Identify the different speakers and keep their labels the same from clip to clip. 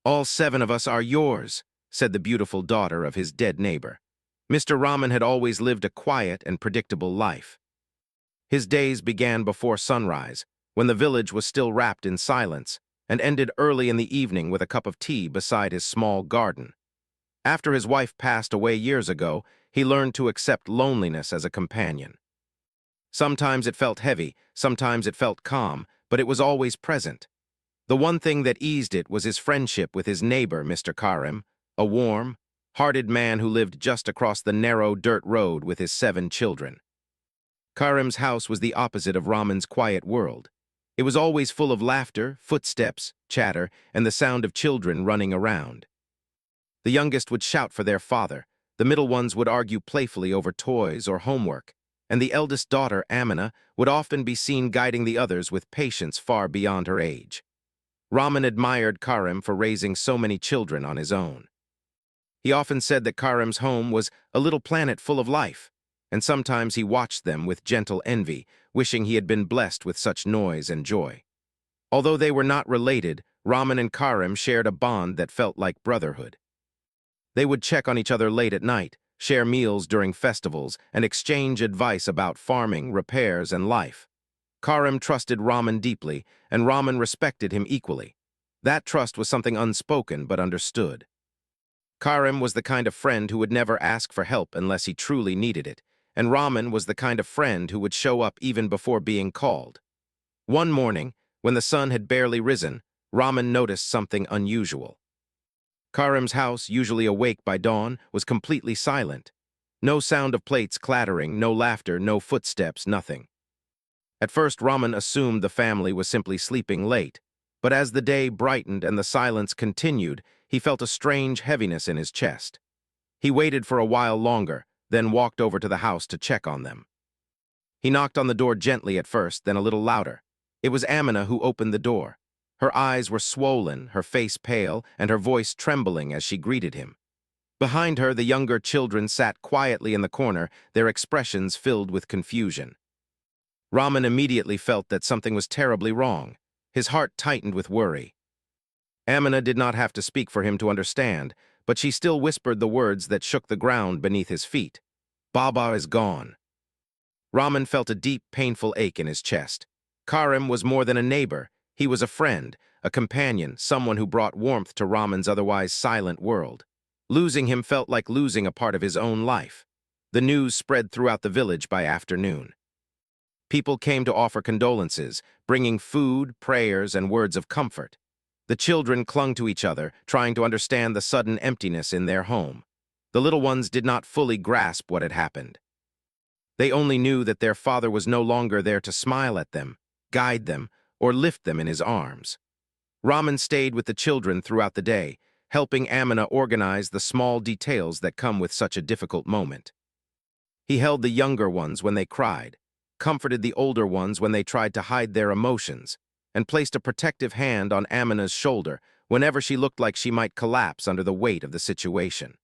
Speaker 1: "All 7 of us are yours," said the beautiful daughter of his dead neighbor. Mr. Raman had always lived a quiet and predictable life. His days began before sunrise, when the village was still wrapped in silence, and ended early in the evening with a cup of tea beside his small garden. After his wife passed away years ago, he learned to accept loneliness as a companion. Sometimes it felt heavy, sometimes it felt calm, but it was always present. The one thing that eased it was his friendship with his neighbor, Mr. Karim, a warm, hearted man who lived just across the narrow dirt road with his 7 children. Karim's house was the opposite of Raman's quiet world. It was always full of laughter, footsteps, chatter, and the sound of children running around. The youngest would shout for their father, the middle ones would argue playfully over toys or homework, and the eldest daughter, Amina, would often be seen guiding the others with patience far beyond her age. Raman admired Karim for raising so many children on his own. He often said that Karim's home was a little planet full of life, and sometimes he watched them with gentle envy, wishing he had been blessed with such noise and joy. Although they were not related, Raman and Karim shared a bond that felt like brotherhood. They would check on each other late at night, share meals during festivals, and exchange advice about farming, repairs, and life. Karim trusted Raman deeply, and Raman respected him equally. That trust was something unspoken but understood. Karim was the kind of friend who would never ask for help unless he truly needed it, and Raman was the kind of friend who would show up even before being called. One morning, when the sun had barely risen, Raman noticed something unusual. Karim's house, usually awake by dawn, was completely silent. No sound of plates clattering, no laughter, no footsteps, nothing. At first, Raman assumed the family was simply sleeping late, but as the day brightened and the silence continued, he felt a strange heaviness in his chest. He waited for a while longer, then walked over to the house to check on them. He knocked on the door gently at first, then a little louder. It was Amina who opened the door. Her eyes were swollen, her face pale, and her voice trembling as she greeted him. Behind her, the younger children sat quietly in the corner, their expressions filled with confusion. Raman immediately felt that something was terribly wrong. His heart tightened with worry. Amina did not have to speak for him to understand, but she still whispered the words that shook the ground beneath his feet. "Baba is gone." Raman felt a deep, painful ache in his chest. Karim was more than a neighbor. He was a friend, a companion, someone who brought warmth to Raman's otherwise silent world. Losing him felt like losing a part of his own life. The news spread throughout the village by afternoon. People came to offer condolences, bringing food, prayers, and words of comfort. The children clung to each other, trying to understand the sudden emptiness in their home. The little ones did not fully grasp what had happened. They only knew that their father was no longer there to smile at them, guide them, or lift them in his arms. Raman stayed with the children throughout the day, helping Amina organize the small details that come with such a difficult moment. He held the younger ones when they cried, comforted the older ones when they tried to hide their emotions, and placed a protective hand on Amina's shoulder whenever she looked like she might collapse under the weight of the situation.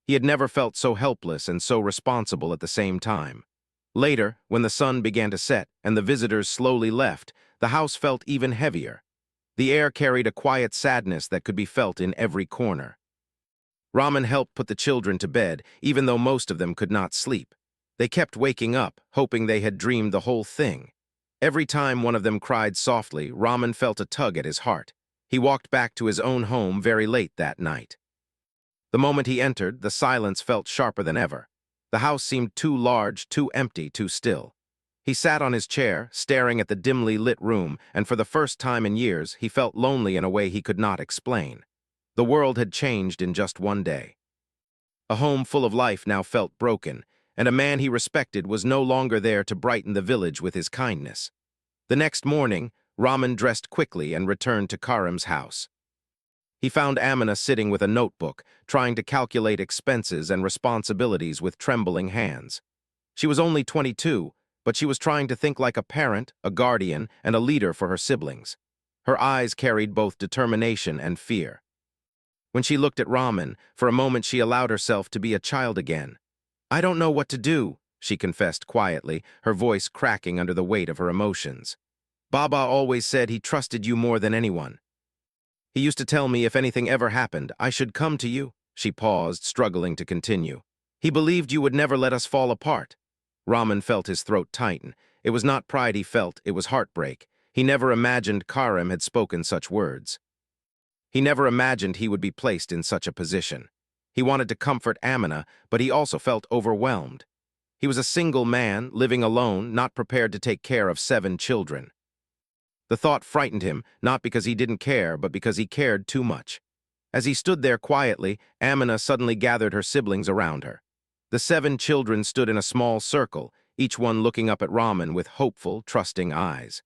Speaker 1: He had never felt so helpless and so responsible at the same time. Later, when the sun began to set and the visitors slowly left, the house felt even heavier. The air carried a quiet sadness that could be felt in every corner. Raman helped put the children to bed, even though most of them could not sleep. They kept waking up, hoping they had dreamed the whole thing. Every time one of them cried softly, Raman felt a tug at his heart. He walked back to his own home very late that night. The moment he entered, the silence felt sharper than ever. The house seemed too large, too empty, too still. He sat on his chair, staring at the dimly lit room, and for the first time in years, he felt lonely in a way he could not explain. The world had changed in just one day. A home full of life now felt broken, and a man he respected was no longer there to brighten the village with his kindness. The next morning, Raman dressed quickly and returned to Karim's house. He found Amina sitting with a notebook, trying to calculate expenses and responsibilities with trembling hands. She was only 22, but she was trying to think like a parent, a guardian, and a leader for her siblings. Her eyes carried both determination and fear. When she looked at Raman, for a moment she allowed herself to be a child again. "I don't know what to do," she confessed quietly, her voice cracking under the weight of her emotions. "Baba always said he trusted you more than anyone." He used to tell me if anything ever happened, I should come to you. She paused, struggling to continue. He believed you would never let us fall apart. Raman felt his throat tighten. It was not pride he felt, it was heartbreak. He never imagined Karim had spoken such words. He never imagined he would be placed in such a position. He wanted to comfort Amina, but he also felt overwhelmed. He was a single man, living alone, not prepared to take care of 7 children. The thought frightened him, not because he didn't care, but because he cared too much. As he stood there quietly, Amina suddenly gathered her siblings around her. The 7 children stood in a small circle, each one looking up at Raman with hopeful, trusting eyes.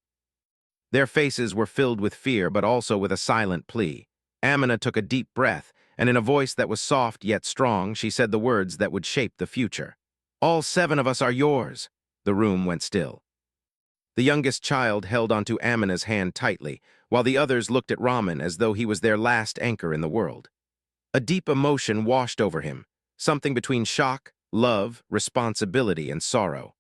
Speaker 1: Their faces were filled with fear, but also with a silent plea. Amina took a deep breath, and in a voice that was soft yet strong, she said the words that would shape the future. "All 7 of us are yours." The room went still. The youngest child held onto Amina's hand tightly, while the others looked at Raman as though he was their last anchor in the world. A deep emotion washed over him, something between shock, love, responsibility, and sorrow.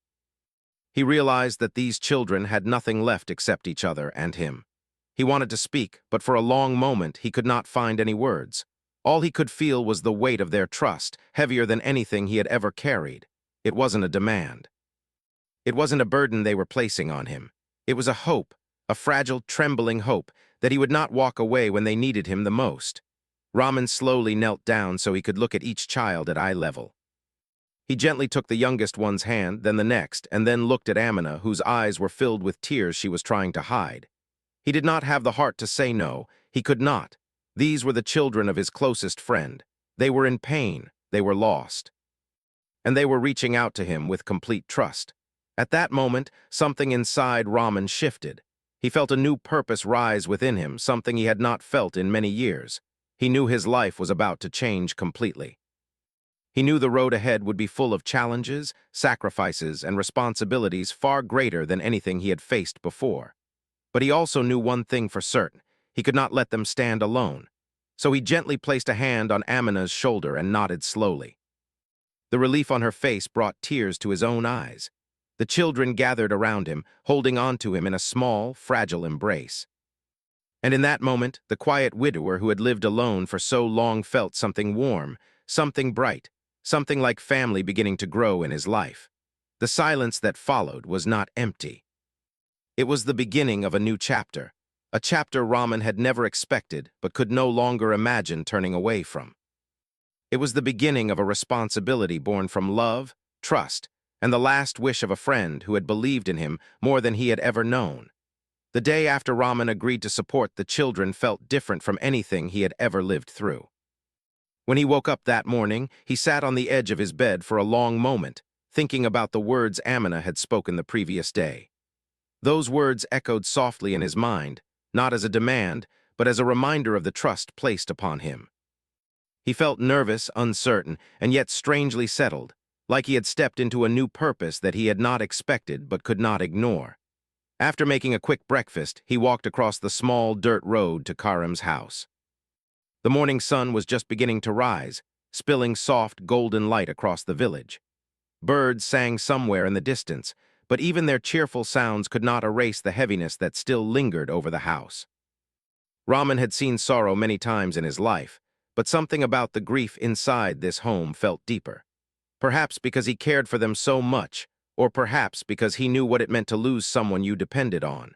Speaker 1: He realized that these children had nothing left except each other and him. He wanted to speak, but for a long moment he could not find any words. All he could feel was the weight of their trust, heavier than anything he had ever carried. It wasn't a demand. It wasn't a burden they were placing on him. It was a hope, a fragile, trembling hope, that he would not walk away when they needed him the most. Raman slowly knelt down so he could look at each child at eye level. He gently took the youngest one's hand, then the next, and then looked at Amina, whose eyes were filled with tears she was trying to hide. He did not have the heart to say no. He could not. These were the children of his closest friend. They were in pain. They were lost. And they were reaching out to him with complete trust. At that moment, something inside Raman shifted. He felt a new purpose rise within him, something he had not felt in many years. He knew his life was about to change completely. He knew the road ahead would be full of challenges, sacrifices, and responsibilities far greater than anything he had faced before. But he also knew one thing for certain. He could not let them stand alone. So he gently placed a hand on Amina's shoulder and nodded slowly. The relief on her face brought tears to his own eyes. The children gathered around him, holding on to him in a small, fragile embrace. And in that moment, the quiet widower who had lived alone for so long felt something warm, something bright, something like family beginning to grow in his life. The silence that followed was not empty. It was the beginning of a new chapter, a chapter Raman had never expected but could no longer imagine turning away from. It was the beginning of a responsibility born from love, trust, and the last wish of a friend who had believed in him more than he had ever known. The day after Raman agreed to support the children felt different from anything he had ever lived through. When he woke up that morning, he sat on the edge of his bed for a long moment, thinking about the words Amina had spoken the previous day. Those words echoed softly in his mind, not as a demand, but as a reminder of the trust placed upon him. He felt nervous, uncertain, and yet strangely settled, like he had stepped into a new purpose that he had not expected but could not ignore. After making a quick breakfast, he walked across the small dirt road to Karim's house. The morning sun was just beginning to rise, spilling soft, golden light across the village. Birds sang somewhere in the distance, but even their cheerful sounds could not erase the heaviness that still lingered over the house. Raman had seen sorrow many times in his life, but something about the grief inside this home felt deeper. Perhaps because he cared for them so much, or perhaps because he knew what it meant to lose someone you depended on.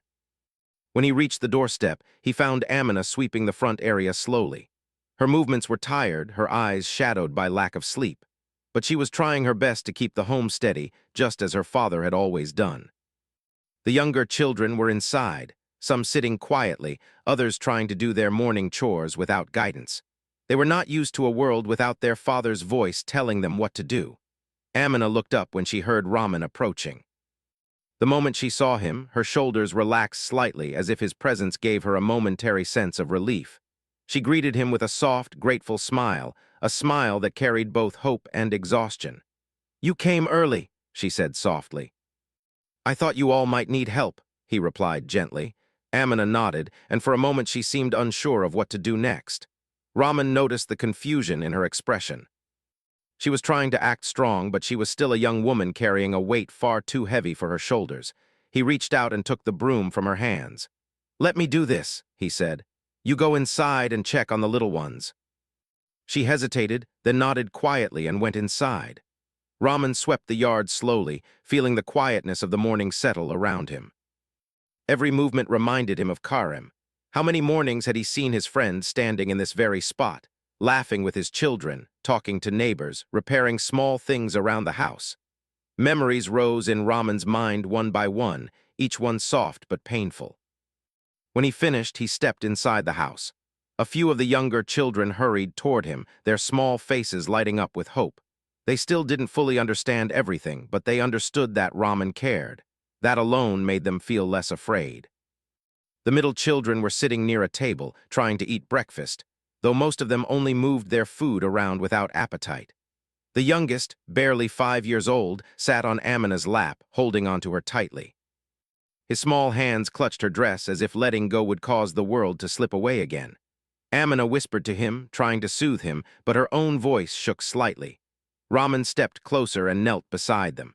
Speaker 1: When he reached the doorstep, he found Amina sweeping the front area slowly. Her movements were tired, her eyes shadowed by lack of sleep, but she was trying her best to keep the home steady, just as her father had always done. The younger children were inside, some sitting quietly, others trying to do their morning chores without guidance. They were not used to a world without their father's voice telling them what to do. Amina looked up when she heard Raman approaching. The moment she saw him, her shoulders relaxed slightly as if his presence gave her a momentary sense of relief. She greeted him with a soft, grateful smile, a smile that carried both hope and exhaustion. "You came early," she said softly. "I thought you all might need help," he replied gently. Amina nodded, and for a moment she seemed unsure of what to do next. Raman noticed the confusion in her expression. She was trying to act strong, but she was still a young woman carrying a weight far too heavy for her shoulders. He reached out and took the broom from her hands. "Let me do this," he said. You go inside and check on the little ones." She hesitated, then nodded quietly and went inside. Raman swept the yard slowly, feeling the quietness of the morning settle around him. Every movement reminded him of Karim. How many mornings had he seen his friend standing in this very spot, laughing with his children, talking to neighbors, repairing small things around the house? Memories rose in Raman's mind one by one, each one soft but painful. When he finished, he stepped inside the house. A few of the younger children hurried toward him, their small faces lighting up with hope. They still didn't fully understand everything, but they understood that Raman cared. That alone made them feel less afraid. The middle children were sitting near a table, trying to eat breakfast, though most of them only moved their food around without appetite. The youngest, barely 5 years old, sat on Amina's lap, holding onto her tightly. His small hands clutched her dress as if letting go would cause the world to slip away again. Amina whispered to him, trying to soothe him, but her own voice shook slightly. Raman stepped closer and knelt beside them.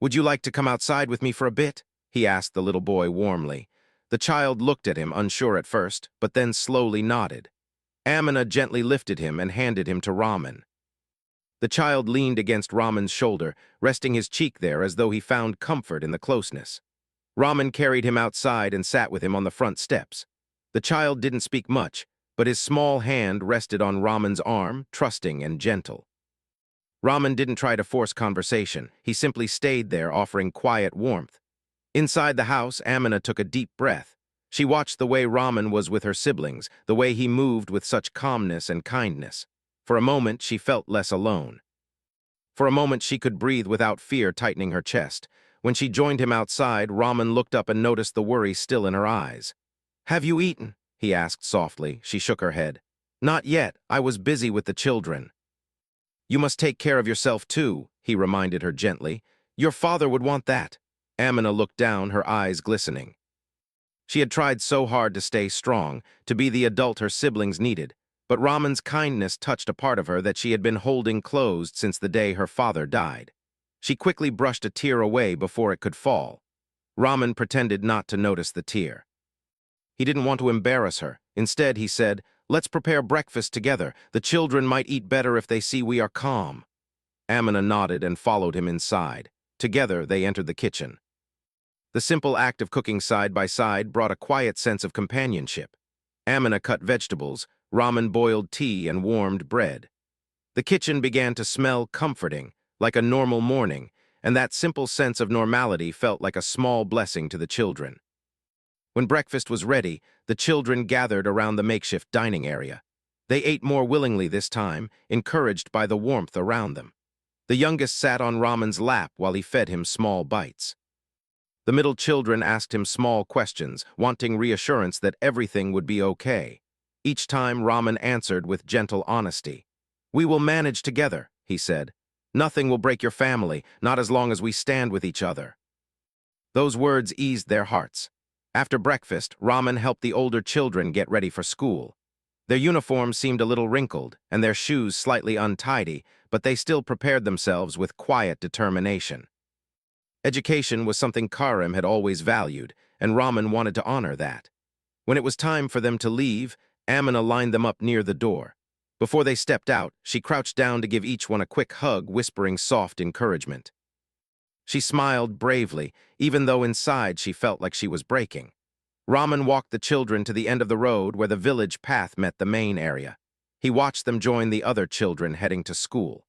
Speaker 1: "Would you like to come outside with me for a bit?" he asked the little boy warmly. The child looked at him, unsure at first, but then slowly nodded. Amina gently lifted him and handed him to Raman. The child leaned against Raman's shoulder, resting his cheek there as though he found comfort in the closeness. Raman carried him outside and sat with him on the front steps. The child didn't speak much, but his small hand rested on Raman's arm, trusting and gentle. Raman didn't try to force conversation. He simply stayed there, offering quiet warmth. Inside the house, Amina took a deep breath. She watched the way Raman was with her siblings, the way he moved with such calmness and kindness. For a moment, she felt less alone. For a moment, she could breathe without fear tightening her chest. When she joined him outside, Raman looked up and noticed the worry still in her eyes. "Have you eaten?" he asked softly. She shook her head. "Not yet. I was busy with the children." "You must take care of yourself too," he reminded her gently. "Your father would want that." Amina looked down, her eyes glistening. She had tried so hard to stay strong, to be the adult her siblings needed, but Raman's kindness touched a part of her that she had been holding closed since the day her father died. She quickly brushed a tear away before it could fall. Raman pretended not to notice the tear. He didn't want to embarrass her. Instead, he said, "Let's prepare breakfast together. The children might eat better if they see we are calm." Amina nodded and followed him inside. Together, they entered the kitchen. The simple act of cooking side by side brought a quiet sense of companionship. Amina cut vegetables, Raman boiled tea and warmed bread. The kitchen began to smell comforting, like a normal morning, and that simple sense of normality felt like a small blessing to the children. When breakfast was ready, the children gathered around the makeshift dining area. They ate more willingly this time, encouraged by the warmth around them. The youngest sat on Raman's lap while he fed him small bites. The middle children asked him small questions, wanting reassurance that everything would be okay. Each time, Raman answered with gentle honesty. "We will manage together," he said. "Nothing will break your family, not as long as we stand with each other." Those words eased their hearts. After breakfast, Raman helped the older children get ready for school. Their uniforms seemed a little wrinkled, and their shoes slightly untidy, but they still prepared themselves with quiet determination. Education was something Karim had always valued, and Raman wanted to honor that. When it was time for them to leave, Amina lined them up near the door. Before they stepped out, she crouched down to give each one a quick hug, whispering soft encouragement. She smiled bravely, even though inside she felt like she was breaking. Raman walked the children to the end of the road where the village path met the main area. He watched them join the other children heading to school.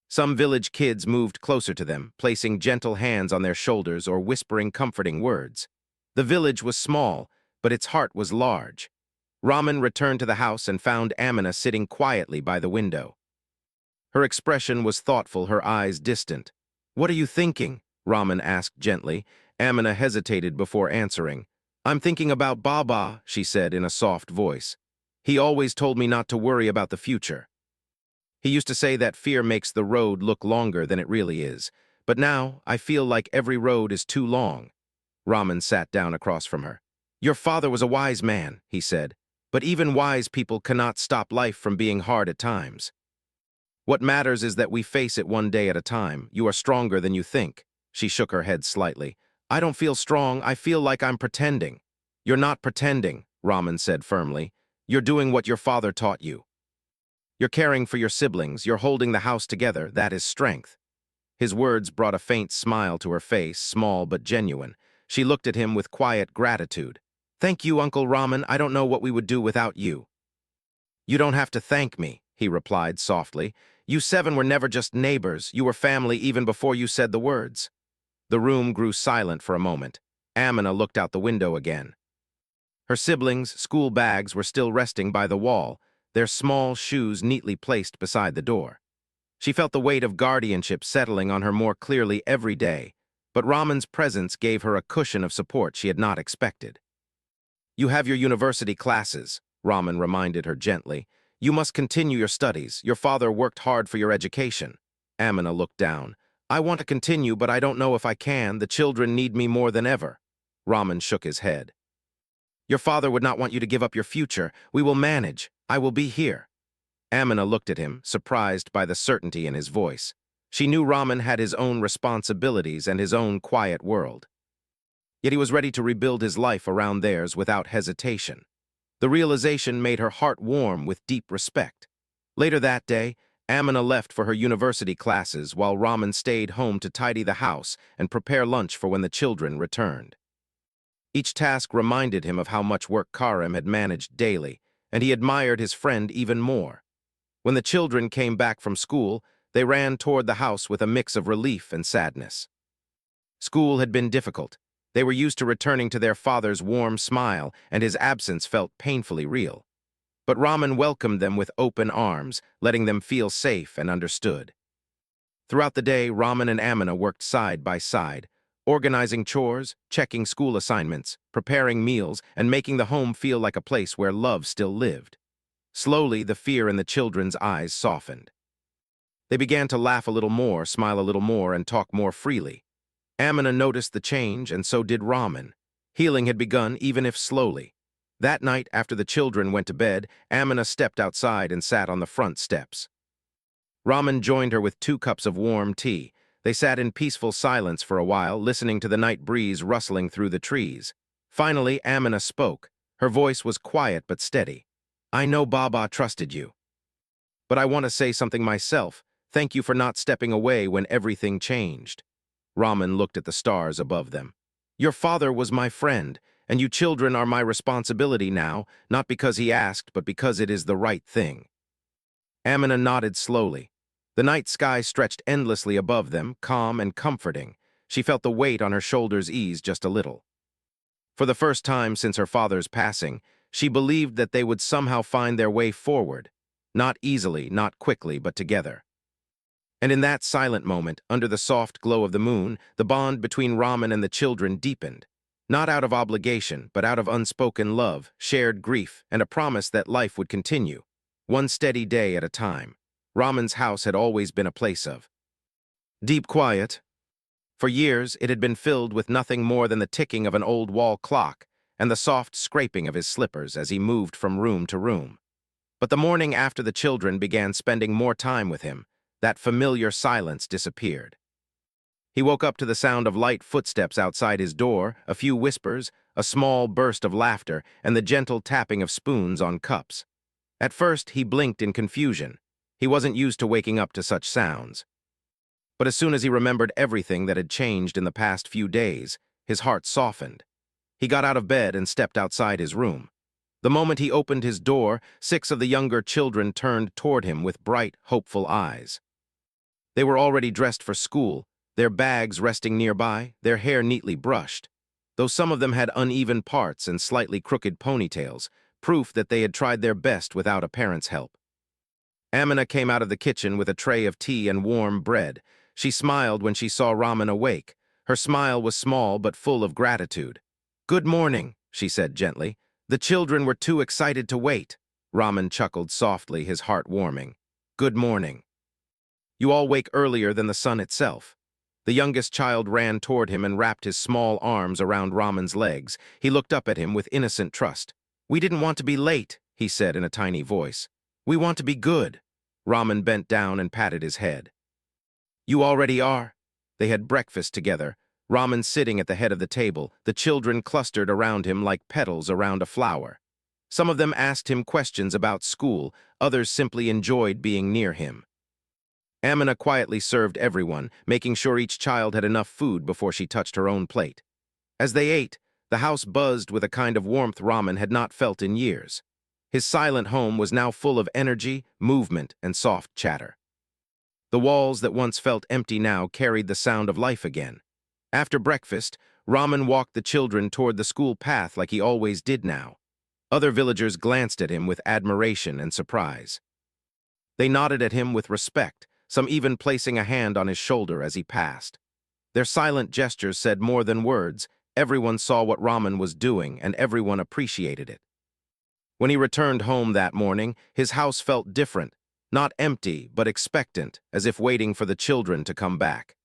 Speaker 1: Some village kids moved closer to them, placing gentle hands on their shoulders or whispering comforting words. The village was small, but its heart was large. Raman returned to the house and found Amina sitting quietly by the window. Her expression was thoughtful, her eyes distant. "What are you thinking?" Raman asked gently. Amina hesitated before answering. "I'm thinking about Baba," she said in a soft voice. "He always told me not to worry about the future. He used to say that fear makes the road look longer than it really is. But now, I feel like every road is too long." Raman sat down across from her. "Your father was a wise man," he said. "But even wise people cannot stop life from being hard at times. What matters is that we face it one day at a time. You are stronger than you think." She shook her head slightly. "I don't feel strong. I feel like I'm pretending." "You're not pretending," Raman said firmly. "You're doing what your father taught you. You're caring for your siblings, you're holding the house together, that is strength." His words brought a faint smile to her face, small but genuine. She looked at him with quiet gratitude. "Thank you, Uncle Raman, I don't know what we would do without you." "You don't have to thank me," he replied softly. "You seven were never just neighbors, you were family even before you said the words." The room grew silent for a moment. Amina looked out the window again. Her siblings' school bags were still resting by the wall, their small shoes neatly placed beside the door. She felt the weight of guardianship settling on her more clearly every day, but Raman's presence gave her a cushion of support she had not expected. "You have your university classes," Raman reminded her gently. "You must continue your studies. Your father worked hard for your education." Amina looked down. "I want to continue, but I don't know if I can. The children need me more than ever." Raman shook his head. "Your father would not want you to give up your future. We will manage. I will be here." Amina looked at him, surprised by the certainty in his voice. She knew Raman had his own responsibilities and his own quiet world. Yet he was ready to rebuild his life around theirs without hesitation. The realization made her heart warm with deep respect. Later that day, Amina left for her university classes while Raman stayed home to tidy the house and prepare lunch for when the children returned. Each task reminded him of how much work Karim had managed daily, and he admired his friend even more. When the children came back from school, they ran toward the house with a mix of relief and sadness. School had been difficult. They were used to returning to their father's warm smile, and his absence felt painfully real. But Raman welcomed them with open arms, letting them feel safe and understood. Throughout the day, Raman and Amina worked side by side, organizing chores, checking school assignments, preparing meals, and making the home feel like a place where love still lived. Slowly, the fear in the children's eyes softened. They began to laugh a little more, smile a little more, and talk more freely. Amina noticed the change, and so did Raman. Healing had begun, even if slowly. That night, after the children went to bed, Amina stepped outside and sat on the front steps. Raman joined her with 2 cups of warm tea. They sat in peaceful silence for a while, listening to the night breeze rustling through the trees. Finally, Amina spoke. Her voice was quiet but steady. "I know Baba trusted you. But I want to say something myself. Thank you for not stepping away when everything changed." Raman looked at the stars above them. "Your father was my friend, and you children are my responsibility now, not because he asked, but because it is the right thing." Amina nodded slowly. The night sky stretched endlessly above them, calm and comforting. She felt the weight on her shoulders ease just a little. For the first time since her father's passing, she believed that they would somehow find their way forward. Not easily, not quickly, but together. And in that silent moment, under the soft glow of the moon, the bond between Raman and the children deepened. Not out of obligation, but out of unspoken love, shared grief, and a promise that life would continue, one steady day at a time. Raman's house had always been a place of deep quiet. For years, it had been filled with nothing more than the ticking of an old wall clock and the soft scraping of his slippers as he moved from room to room. But the morning after the children began spending more time with him, that familiar silence disappeared. He woke up to the sound of light footsteps outside his door, a few whispers, a small burst of laughter, and the gentle tapping of spoons on cups. At first, he blinked in confusion. He wasn't used to waking up to such sounds. But as soon as he remembered everything that had changed in the past few days, his heart softened. He got out of bed and stepped outside his room. The moment he opened his door, 6 of the younger children turned toward him with bright, hopeful eyes. They were already dressed for school, their bags resting nearby, their hair neatly brushed. Though some of them had uneven parts and slightly crooked ponytails, proof that they had tried their best without a parent's help. Amina came out of the kitchen with a tray of tea and warm bread. She smiled when she saw Raman awake. Her smile was small but full of gratitude. "Good morning," she said gently. "The children were too excited to wait." Raman chuckled softly, his heart warming. "Good morning. You all wake earlier than the sun itself." The youngest child ran toward him and wrapped his small arms around Raman's legs. He looked up at him with innocent trust. "We didn't want to be late," he said in a tiny voice. "We want to be good." Raman bent down and patted his head. "You already are." They had breakfast together, Raman sitting at the head of the table, the children clustered around him like petals around a flower. Some of them asked him questions about school, others simply enjoyed being near him. Amina quietly served everyone, making sure each child had enough food before she touched her own plate. As they ate, the house buzzed with a kind of warmth Rahman had not felt in years. His silent home was now full of energy, movement, and soft chatter. The walls that once felt empty now carried the sound of life again. After breakfast, Rahman walked the children toward the school path like he always did now. Other villagers glanced at him with admiration and surprise. They nodded at him with respect, some even placing a hand on his shoulder as he passed. Their silent gestures said more than words. Everyone saw what Rahman was doing, and everyone appreciated it. When he returned home that morning, his house felt different, not empty, but expectant, as if waiting for the children to come back.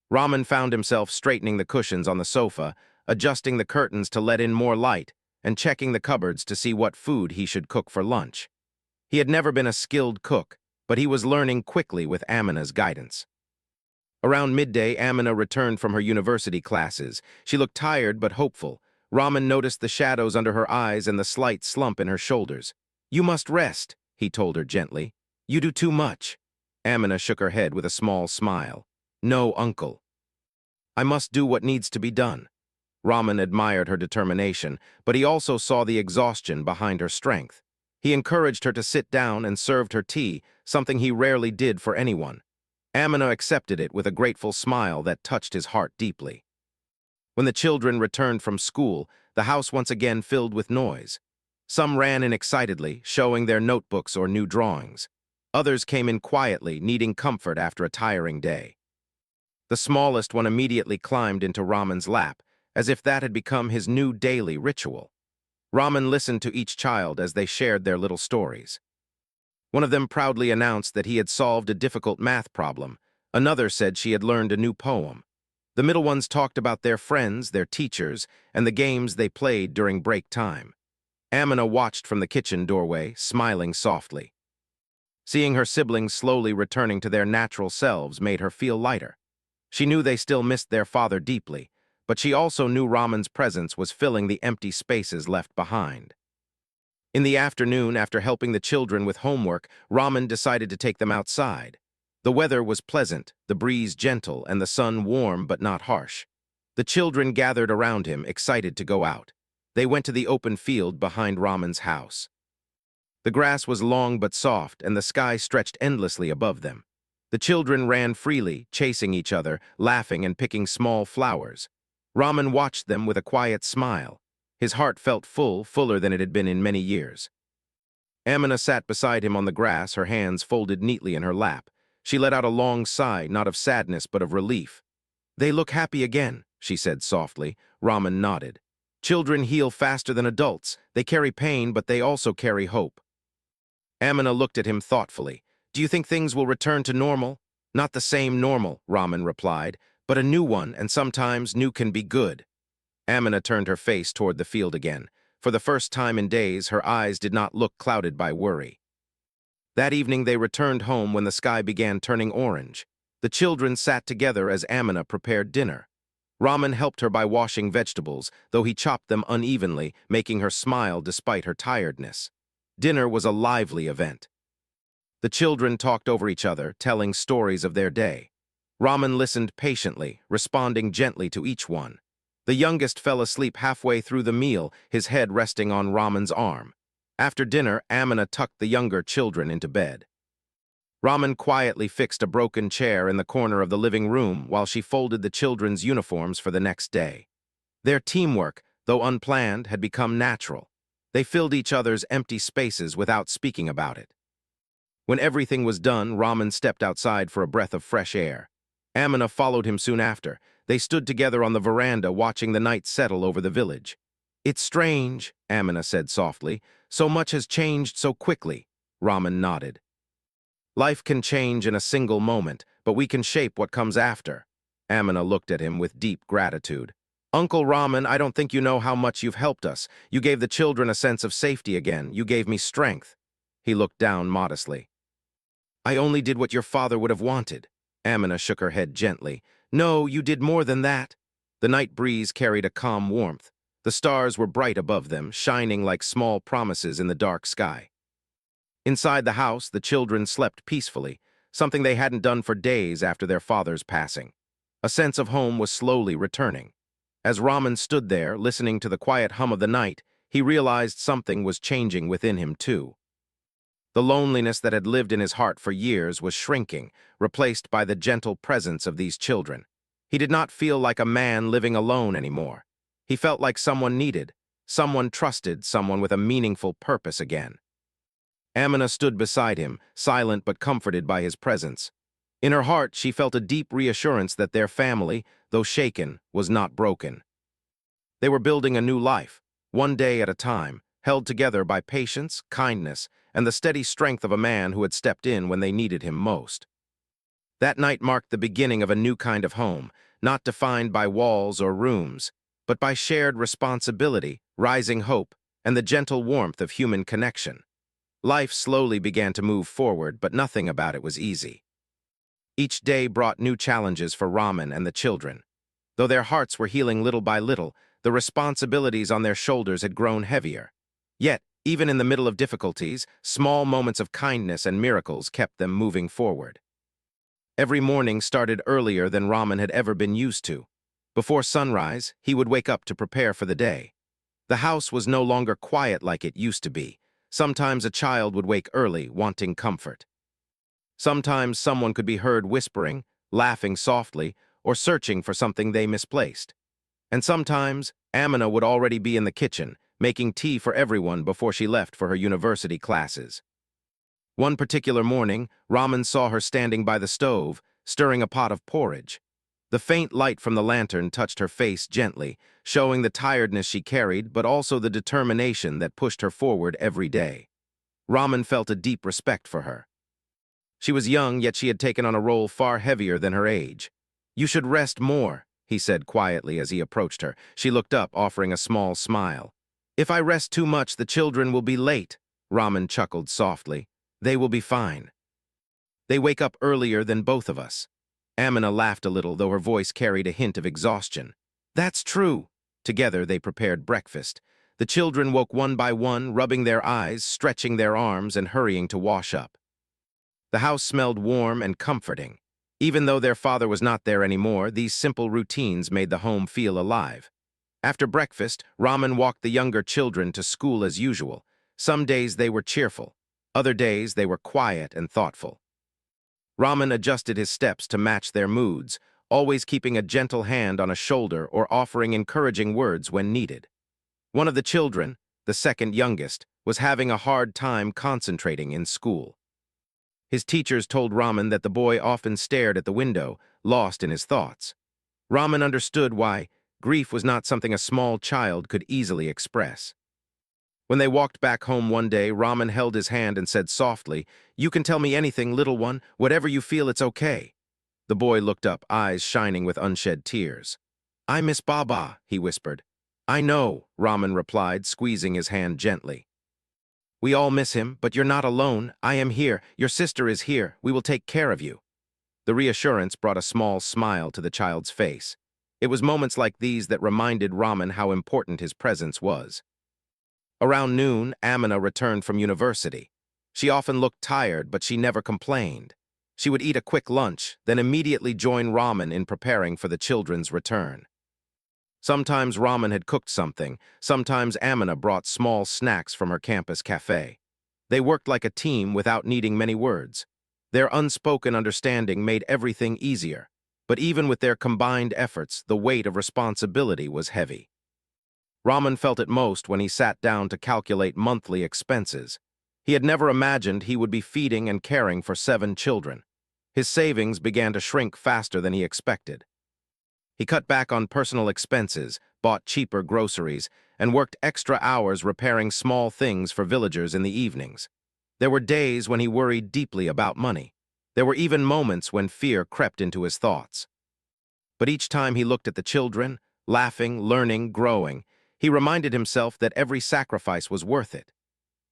Speaker 1: Rahman found himself straightening the cushions on the sofa, adjusting the curtains to let in more light, and checking the cupboards to see what food he should cook for lunch. He had never been a skilled cook, but he was learning quickly with Amina's guidance. Around midday, Amina returned from her university classes. She looked tired but hopeful. Rahman noticed the shadows under her eyes and the slight slump in her shoulders. "You must rest," he told her gently. "You do too much." Amina shook her head with a small smile. "No, uncle. I must do what needs to be done." Rahman admired her determination, but he also saw the exhaustion behind her strength. He encouraged her to sit down and served her tea, something he rarely did for anyone. Amina accepted it with a grateful smile that touched his heart deeply. When the children returned from school, the house once again filled with noise. Some ran in excitedly, showing their notebooks or new drawings. Others came in quietly, needing comfort after a tiring day. The smallest one immediately climbed into Rahman's lap, as if that had become his new daily ritual. Rahman listened to each child as they shared their little stories. One of them proudly announced that he had solved a difficult math problem. Another said she had learned a new poem. The middle ones talked about their friends, their teachers, and the games they played during break time. Amina watched from the kitchen doorway, smiling softly. Seeing her siblings slowly returning to their natural selves made her feel lighter. She knew they still missed their father deeply, but she also knew Rahman's presence was filling the empty spaces left behind. In the afternoon, after helping the children with homework, Rahman decided to take them outside. The weather was pleasant, the breeze gentle, and the sun warm but not harsh. The children gathered around him, excited to go out. They went to the open field behind Rahman's house. The grass was long but soft, and the sky stretched endlessly above them. The children ran freely, chasing each other, laughing and picking small flowers. Rahman watched them with a quiet smile. His heart felt full, fuller than it had been in many years. Amina sat beside him on the grass, her hands folded neatly in her lap. She let out a long sigh, not of sadness but of relief. "They look happy again," she said softly. Rahman nodded. "Children heal faster than adults. They carry pain, but they also carry hope." Amina looked at him thoughtfully. "Do you think things will return to normal?" "Not the same normal," Rahman replied, "but a new one, and sometimes new can be good." Amina turned her face toward the field again. For the first time in days, her eyes did not look clouded by worry. That evening they returned home when the sky began turning orange. The children sat together as Amina prepared dinner. Rahman helped her by washing vegetables, though he chopped them unevenly, making her smile despite her tiredness. Dinner was a lively event. The children talked over each other, telling stories of their day. Rahman listened patiently, responding gently to each one. The youngest fell asleep halfway through the meal, his head resting on Rahman's arm. After dinner, Amina tucked the younger children into bed. Rahman quietly fixed a broken chair in the corner of the living room while she folded the children's uniforms for the next day. Their teamwork, though unplanned, had become natural. They filled each other's empty spaces without speaking about it. When everything was done, Rahman stepped outside for a breath of fresh air. Amina followed him soon after. They stood together on the veranda watching the night settle over the village. "It's strange," Amina said softly. "So much has changed so quickly." Rahman nodded. "Life can change in a single moment, but we can shape what comes after." Amina looked at him with deep gratitude. "Uncle Rahman, I don't think you know how much you've helped us. You gave the children a sense of safety again. You gave me strength." He looked down modestly. "I only did what your father would have wanted." Amina shook her head gently. "No, you did more than that." The night breeze carried a calm warmth. The stars were bright above them, shining like small promises in the dark sky. Inside the house, the children slept peacefully, something they hadn't done for days after their father's passing. A sense of home was slowly returning. As Raman stood there, listening to the quiet hum of the night, he realized something was changing within him too. The loneliness that had lived in his heart for years was shrinking, replaced by the gentle presence of these children. He did not feel like a man living alone anymore. He felt like someone needed, someone trusted, someone with a meaningful purpose again. Amina stood beside him, silent but comforted by his presence. In her heart, she felt a deep reassurance that their family, though shaken, was not broken. They were building a new life, one day at a time, held together by patience, kindness, and the steady strength of a man who had stepped in when they needed him most. That night marked the beginning of a new kind of home, not defined by walls or rooms, but by shared responsibility, rising hope, and the gentle warmth of human connection. Life slowly began to move forward, but nothing about it was easy. Each day brought new challenges for Raman and the children. Though their hearts were healing little by little, the responsibilities on their shoulders had grown heavier. Yet, even in the middle of difficulties, small moments of kindness and miracles kept them moving forward. Every morning started earlier than Raman had ever been used to. Before sunrise, he would wake up to prepare for the day. The house was no longer quiet like it used to be. Sometimes a child would wake early, wanting comfort. Sometimes someone could be heard whispering, laughing softly, or searching for something they misplaced. And sometimes, Amina would already be in the kitchen, making tea for everyone before she left for her university classes. One particular morning, Raman saw her standing by the stove, stirring a pot of porridge. The faint light from the lantern touched her face gently, showing the tiredness she carried, but also the determination that pushed her forward every day. Raman felt a deep respect for her. She was young, yet she had taken on a role far heavier than her age. "You should rest more," he said quietly as he approached her. She looked up, offering a small smile. "If I rest too much, the children will be late," Raman chuckled softly. "They will be fine. They wake up earlier than both of us." Amina laughed a little, though her voice carried a hint of exhaustion. "That's true." Together they prepared breakfast. The children woke one by one, rubbing their eyes, stretching their arms, and hurrying to wash up. The house smelled warm and comforting. Even though their father was not there anymore, these simple routines made the home feel alive. After breakfast, Raman walked the younger children to school as usual. Some days they were cheerful. Other days they were quiet and thoughtful. Raman adjusted his steps to match their moods, always keeping a gentle hand on a shoulder or offering encouraging words when needed. One of the children, the second youngest, was having a hard time concentrating in school. His teachers told Raman that the boy often stared at the window, lost in his thoughts. Raman understood why. Grief was not something a small child could easily express. When they walked back home one day, Raman held his hand and said softly, "You can tell me anything, little one. Whatever you feel, it's okay." The boy looked up, eyes shining with unshed tears. "I miss Baba," he whispered. "I know," Raman replied, squeezing his hand gently. "We all miss him, but you're not alone. I am here. Your sister is here. We will take care of you." The reassurance brought a small smile to the child's face. It was moments like these that reminded Raman how important his presence was. Around noon, Amina returned from university. She often looked tired, but she never complained. She would eat a quick lunch, then immediately join Raman in preparing for the children's return. Sometimes Raman had cooked something, sometimes Amina brought small snacks from her campus cafe. They worked like a team without needing many words. Their unspoken understanding made everything easier, but even with their combined efforts, the weight of responsibility was heavy. Raman felt it most when he sat down to calculate monthly expenses. He had never imagined he would be feeding and caring for 7 children. His savings began to shrink faster than he expected. He cut back on personal expenses, bought cheaper groceries, and worked extra hours repairing small things for villagers in the evenings. There were days when he worried deeply about money. There were even moments when fear crept into his thoughts. But each time he looked at the children, laughing, learning, growing, he reminded himself that every sacrifice was worth it.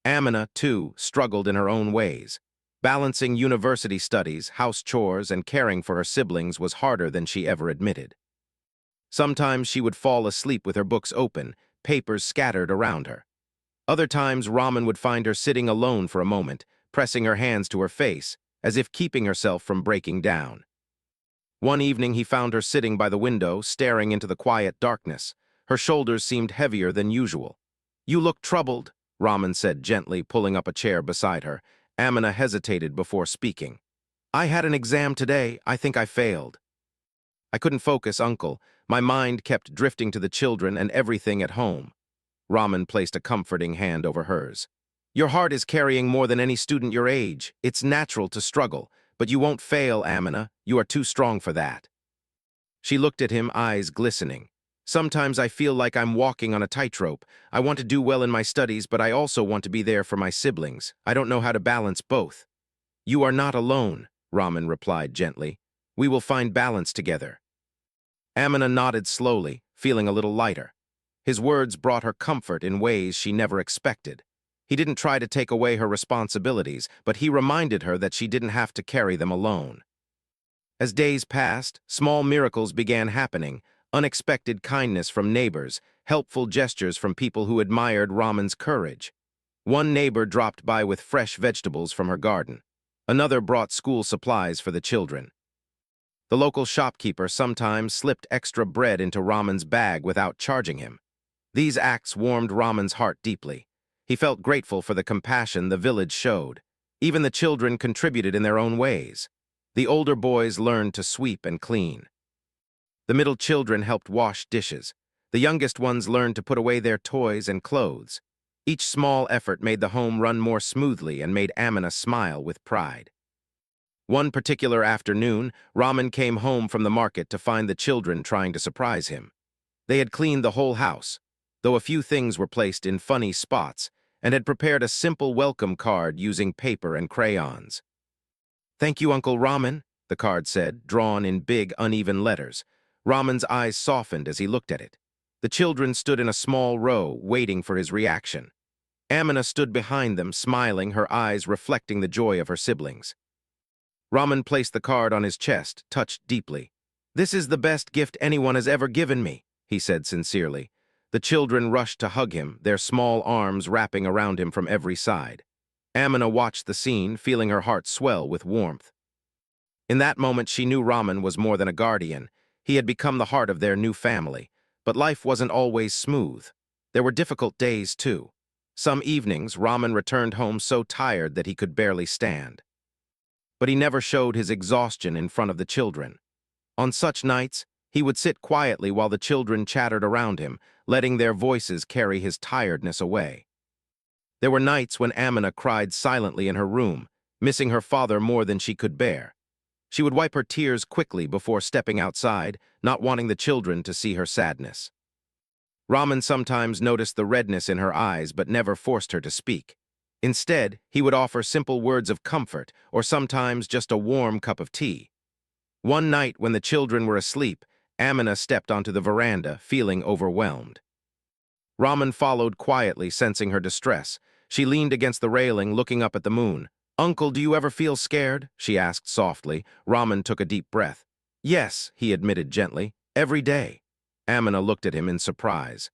Speaker 1: Amina, too, struggled in her own ways. Balancing university studies, house chores, and caring for her siblings was harder than she ever admitted. Sometimes she would fall asleep with her books open, papers scattered around her. Other times, Raman would find her sitting alone for a moment, pressing her hands to her face, as if keeping herself from breaking down. One evening, he found her sitting by the window, staring into the quiet darkness. Her shoulders seemed heavier than usual. "You look troubled," Raman said gently, pulling up a chair beside her. Amina hesitated before speaking. "I had an exam today. I think I failed." "I couldn't focus, Uncle. My mind kept drifting to the children and everything at home." Raman placed a comforting hand over hers. "Your heart is carrying more than any student your age. It's natural to struggle, but you won't fail, Amina. You are too strong for that." She looked at him, eyes glistening. "Sometimes I feel like I'm walking on a tightrope. I want to do well in my studies, but I also want to be there for my siblings. I don't know how to balance both." "You are not alone," Raman replied gently. "We will find balance together." Amina nodded slowly, feeling a little lighter. His words brought her comfort in ways she never expected. He didn't try to take away her responsibilities, but he reminded her that she didn't have to carry them alone. As days passed, small miracles began happening: unexpected kindness from neighbors, helpful gestures from people who admired Raman's courage. One neighbor dropped by with fresh vegetables from her garden. Another brought school supplies for the children. The local shopkeeper sometimes slipped extra bread into Raman's bag without charging him. These acts warmed Raman's heart deeply. He felt grateful for the compassion the village showed. Even the children contributed in their own ways. The older boys learned to sweep and clean. The middle children helped wash dishes. The youngest ones learned to put away their toys and clothes. Each small effort made the home run more smoothly and made Amina smile with pride. One particular afternoon, Raman came home from the market to find the children trying to surprise him. They had cleaned the whole house, though a few things were placed in funny spots, and had prepared a simple welcome card using paper and crayons. "Thank you, Uncle Raman," the card said, drawn in big, uneven letters. Raman's eyes softened as he looked at it. The children stood in a small row, waiting for his reaction. Amina stood behind them, smiling, her eyes reflecting the joy of her siblings. Raman placed the card on his chest, touched deeply. "This is the best gift anyone has ever given me," he said sincerely. The children rushed to hug him, their small arms wrapping around him from every side. Amina watched the scene, feeling her heart swell with warmth. In that moment, she knew Raman was more than a guardian. He had become the heart of their new family. But life wasn't always smooth. There were difficult days, too. Some evenings, Raman returned home so tired that he could barely stand. But he never showed his exhaustion in front of the children. On such nights, he would sit quietly while the children chattered around him, letting their voices carry his tiredness away. There were nights when Amina cried silently in her room, missing her father more than she could bear. She would wipe her tears quickly before stepping outside, not wanting the children to see her sadness. Raman sometimes noticed the redness in her eyes but never forced her to speak. Instead, he would offer simple words of comfort or sometimes just a warm cup of tea. One night when the children were asleep, Amina stepped onto the veranda, feeling overwhelmed. Raman followed quietly, sensing her distress. She leaned against the railing, looking up at the moon. "Uncle, do you ever feel scared?" she asked softly. Raman took a deep breath. "Yes," he admitted gently, "every day." Amina looked at him in surprise.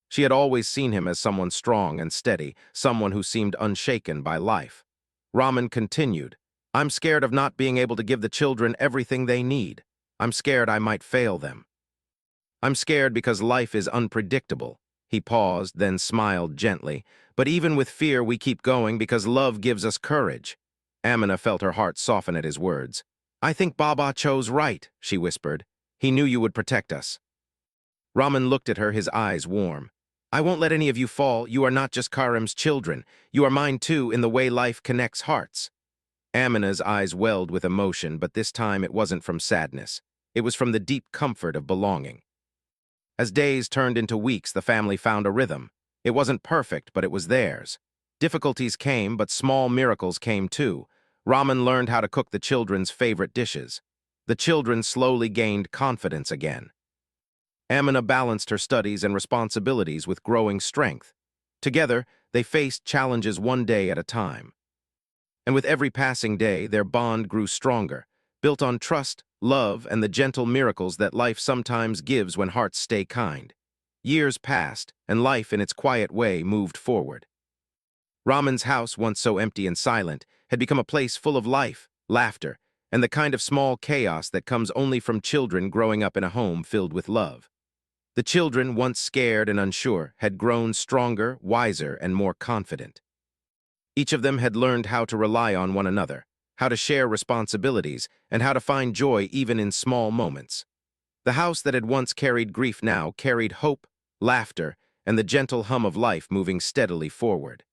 Speaker 1: She had always seen him as someone strong and steady, someone who seemed unshaken by life. Raman continued, "I'm scared of not being able to give the children everything they need. I'm scared I might fail them. I'm scared because life is unpredictable." He paused, then smiled gently. "But even with fear, we keep going because love gives us courage." Amina felt her heart soften at his words. "I think Baba chose right," she whispered. "He knew you would protect us." Raman looked at her, his eyes warm. "I won't let any of you fall. You are not just Karim's children. You are mine too, in the way life connects hearts." Amina's eyes welled with emotion, but this time it wasn't from sadness. It was from the deep comfort of belonging. As days turned into weeks, the family found a rhythm. It wasn't perfect, but it was theirs. Difficulties came, but small miracles came too. Raman learned how to cook the children's favorite dishes. The children slowly gained confidence again. Amina balanced her studies and responsibilities with growing strength. Together, they faced challenges one day at a time. And with every passing day, their bond grew stronger, built on trust, love, and the gentle miracles that life sometimes gives when hearts stay kind. Years passed, and life in its quiet way moved forward. Raman's house, once so empty and silent, had become a place full of life, laughter, and the kind of small chaos that comes only from children growing up in a home filled with love. The children, once scared and unsure, had grown stronger, wiser, and more confident. Each of them had learned how to rely on one another, how to share responsibilities, and how to find joy even in small moments. The house that had once carried grief now carried hope, laughter, and the gentle hum of life moving steadily forward.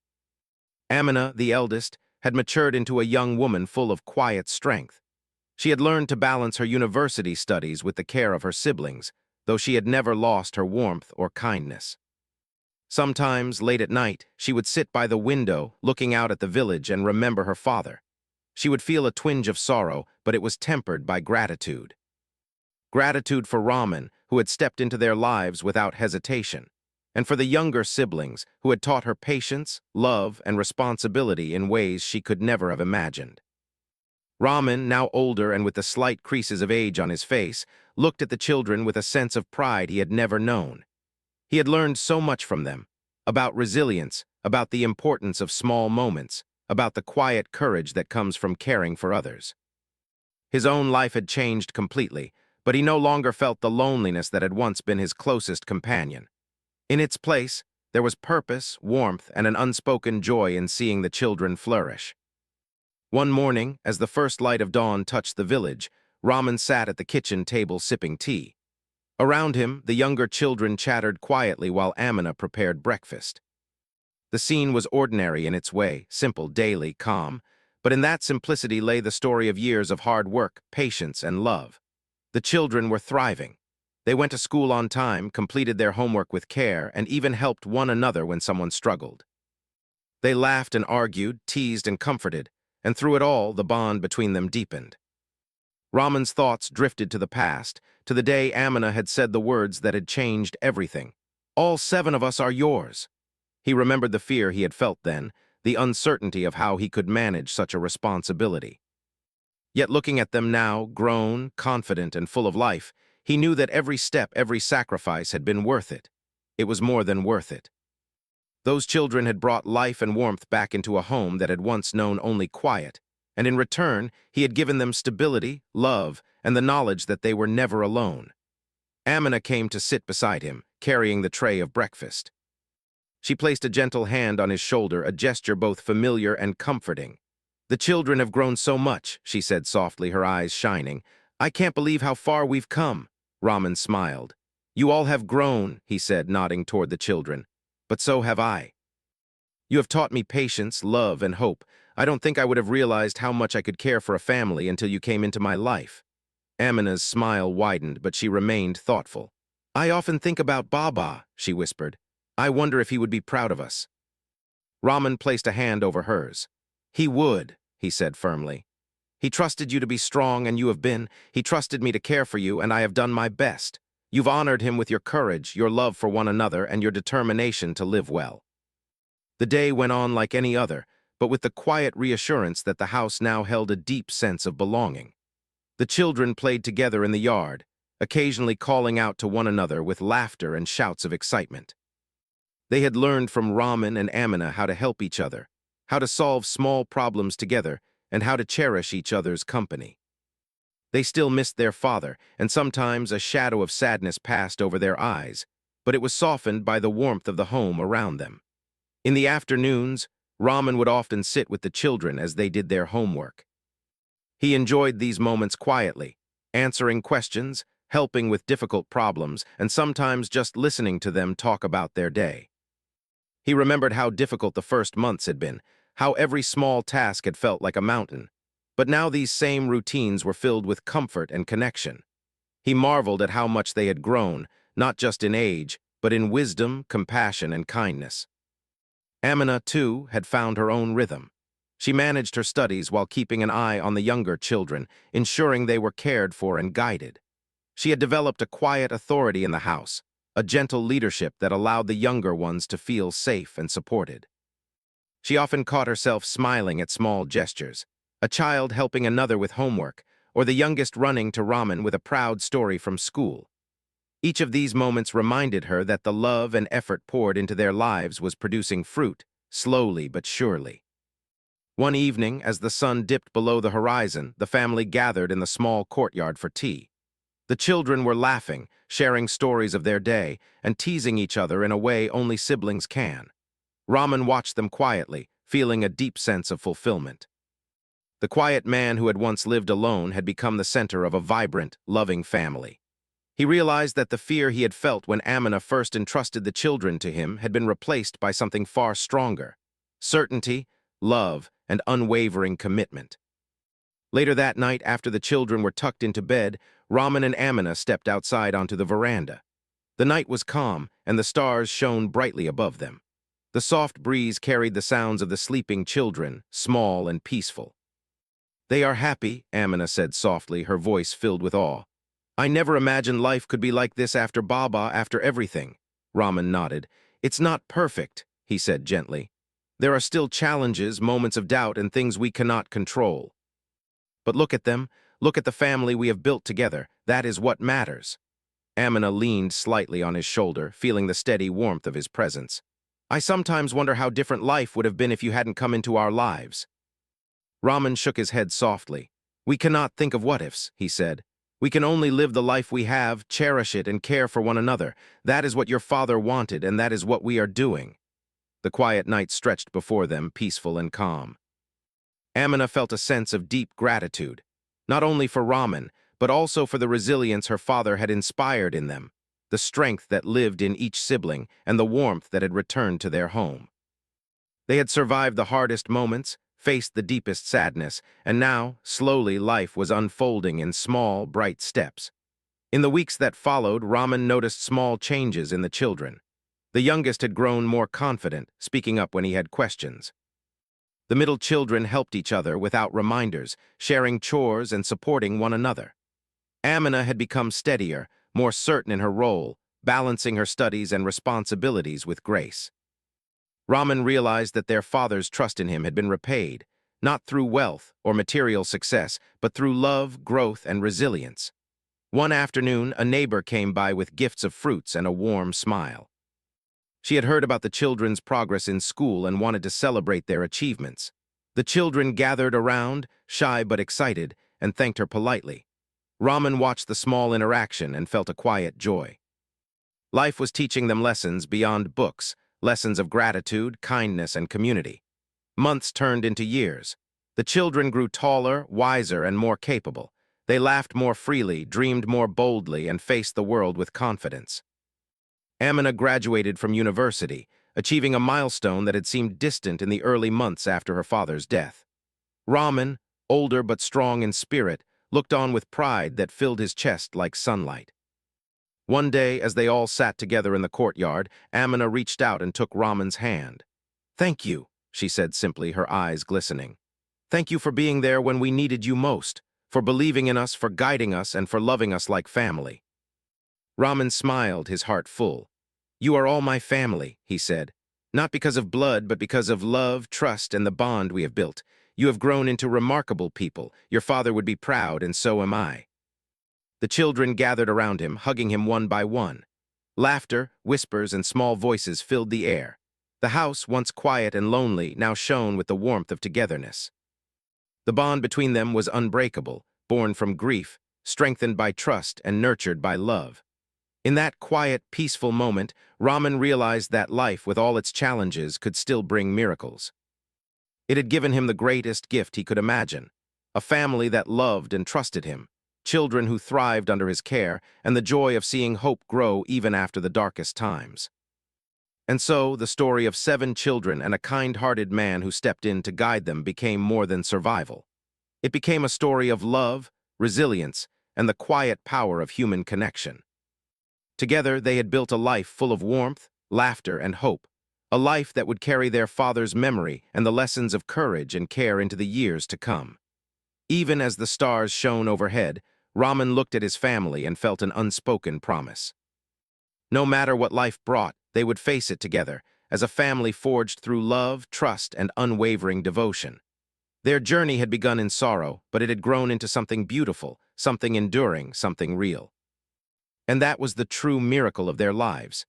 Speaker 1: Amina, the eldest, had matured into a young woman full of quiet strength. She had learned to balance her university studies with the care of her siblings, though she had never lost her warmth or kindness. Sometimes, late at night, she would sit by the window, looking out at the village and remember her father. She would feel a twinge of sorrow, but it was tempered by gratitude. Gratitude for Raman, who had stepped into their lives without hesitation, and for the younger siblings, who had taught her patience, love, and responsibility in ways she could never have imagined. Raman, now older and with the slight creases of age on his face, looked at the children with a sense of pride he had never known. He had learned so much from them, about resilience, about the importance of small moments, about the quiet courage that comes from caring for others. His own life had changed completely, but he no longer felt the loneliness that had once been his closest companion. In its place, there was purpose, warmth, and an unspoken joy in seeing the children flourish. One morning, as the first light of dawn touched the village, Raman sat at the kitchen table sipping tea. Around him, the younger children chattered quietly while Amina prepared breakfast. The scene was ordinary in its way, simple, daily, calm, but in that simplicity lay the story of years of hard work, patience, and love. The children were thriving. They went to school on time, completed their homework with care, and even helped one another when someone struggled. They laughed and argued, teased and comforted, and through it all, the bond between them deepened. Raman's thoughts drifted to the past, to the day Amina had said the words that had changed everything. "All 7 of us are yours." He remembered the fear he had felt then, the uncertainty of how he could manage such a responsibility. Yet looking at them now, grown, confident, and full of life, he knew that every step, every sacrifice had been worth it. It was more than worth it. Those children had brought life and warmth back into a home that had once known only quiet, and in return, he had given them stability, love, and the knowledge that they were never alone. Amina came to sit beside him, carrying the tray of breakfast. She placed a gentle hand on his shoulder, a gesture both familiar and comforting. "The children have grown so much," she said softly, her eyes shining. "I can't believe how far we've come." Raman smiled. "You all have grown," he said, nodding toward the children. "But so have I. You have taught me patience, love, and hope. I don't think I would have realized how much I could care for a family until you came into my life." Amina's smile widened, but she remained thoughtful. "I often think about Baba," she whispered. "I wonder if he would be proud of us." Raman placed a hand over hers. "He would," he said firmly. "He trusted you to be strong, and you have been. He trusted me to care for you, and I have done my best. You've honored him with your courage, your love for one another, and your determination to live well." The day went on like any other, but with the quiet reassurance that the house now held a deep sense of belonging. The children played together in the yard, occasionally calling out to one another with laughter and shouts of excitement. They had learned from Raman and Amina how to help each other, how to solve small problems together, and how to cherish each other's company. They still missed their father, and sometimes a shadow of sadness passed over their eyes, but it was softened by the warmth of the home around them. In the afternoons, Raman would often sit with the children as they did their homework. He enjoyed these moments quietly, answering questions, helping with difficult problems, and sometimes just listening to them talk about their day. He remembered how difficult the first months had been, how every small task had felt like a mountain. But now these same routines were filled with comfort and connection. He marveled at how much they had grown, not just in age, but in wisdom, compassion, and kindness. Amina, too, had found her own rhythm. She managed her studies while keeping an eye on the younger children, ensuring they were cared for and guided. She had developed a quiet authority in the house, a gentle leadership that allowed the younger ones to feel safe and supported. She often caught herself smiling at small gestures, a child helping another with homework, or the youngest running to Raman with a proud story from school. Each of these moments reminded her that the love and effort poured into their lives was producing fruit, slowly but surely. One evening, as the sun dipped below the horizon, the family gathered in the small courtyard for tea. The children were laughing, sharing stories of their day, and teasing each other in a way only siblings can. Raman watched them quietly, feeling a deep sense of fulfillment. The quiet man who had once lived alone had become the center of a vibrant, loving family. He realized that the fear he had felt when Amina first entrusted the children to him had been replaced by something far stronger: certainty, love, and unwavering commitment. Later that night, after the children were tucked into bed, Raman and Amina stepped outside onto the veranda. The night was calm, and the stars shone brightly above them. The soft breeze carried the sounds of the sleeping children, small and peaceful. "They are happy," Amina said softly, her voice filled with awe. "I never imagined life could be like this after Baba, after everything." Raman nodded. "It's not perfect," he said gently. "There are still challenges, moments of doubt, and things we cannot control. But look at them. Look at the family we have built together. That is what matters." Amina leaned slightly on his shoulder, feeling the steady warmth of his presence. "I sometimes wonder how different life would have been if you hadn't come into our lives." Raman shook his head softly. "We cannot think of what-ifs," he said. "We can only live the life we have, cherish it, and care for one another. That is what your father wanted, and that is what we are doing." The quiet night stretched before them, peaceful and calm. Amina felt a sense of deep gratitude, not only for Raman, but also for the resilience her father had inspired in them, the strength that lived in each sibling, and the warmth that had returned to their home. They had survived the hardest moments, faced the deepest sadness, and now, slowly, life was unfolding in small, bright steps. In the weeks that followed, Raman noticed small changes in the children. The youngest had grown more confident, speaking up when he had questions. The middle children helped each other without reminders, sharing chores and supporting one another. Amina had become steadier, more certain in her role, balancing her studies and responsibilities with grace. Raman realized that their father's trust in him had been repaid, not through wealth or material success, but through love, growth, and resilience. One afternoon, a neighbor came by with gifts of fruits and a warm smile. She had heard about the children's progress in school and wanted to celebrate their achievements. The children gathered around, shy but excited, and thanked her politely. Raman watched the small interaction and felt a quiet joy. Life was teaching them lessons beyond books, lessons of gratitude, kindness, and community. Months turned into years. The children grew taller, wiser, and more capable. They laughed more freely, dreamed more boldly, and faced the world with confidence. Amina graduated from university, achieving a milestone that had seemed distant in the early months after her father's death. Raman, older but strong in spirit, looked on with pride that filled his chest like sunlight. One day, as they all sat together in the courtyard, Amina reached out and took Raman's hand. "Thank you," she said simply, her eyes glistening. "Thank you for being there when we needed you most, for believing in us, for guiding us, and for loving us like family." Raman smiled, his heart full. "You are all my family," he said. "Not because of blood, but because of love, trust, and the bond we have built. You have grown into remarkable people. Your father would be proud, and so am I." The children gathered around him, hugging him one by one. Laughter, whispers, and small voices filled the air. The house, once quiet and lonely, now shone with the warmth of togetherness. The bond between them was unbreakable, born from grief, strengthened by trust, and nurtured by love. In that quiet, peaceful moment, Raman realized that life, with all its challenges, could still bring miracles. It had given him the greatest gift he could imagine: a family that loved and trusted him, children who thrived under his care, and the joy of seeing hope grow even after the darkest times. And so, the story of 7 children and a kind-hearted man who stepped in to guide them became more than survival. It became a story of love, resilience, and the quiet power of human connection. Together, they had built a life full of warmth, laughter, and hope, a life that would carry their father's memory and the lessons of courage and care into the years to come. Even as the stars shone overhead, Raman looked at his family and felt an unspoken promise. No matter what life brought, they would face it together, as a family forged through love, trust, and unwavering devotion. Their journey had begun in sorrow, but it had grown into something beautiful, something enduring, something real. And that was the true miracle of their lives.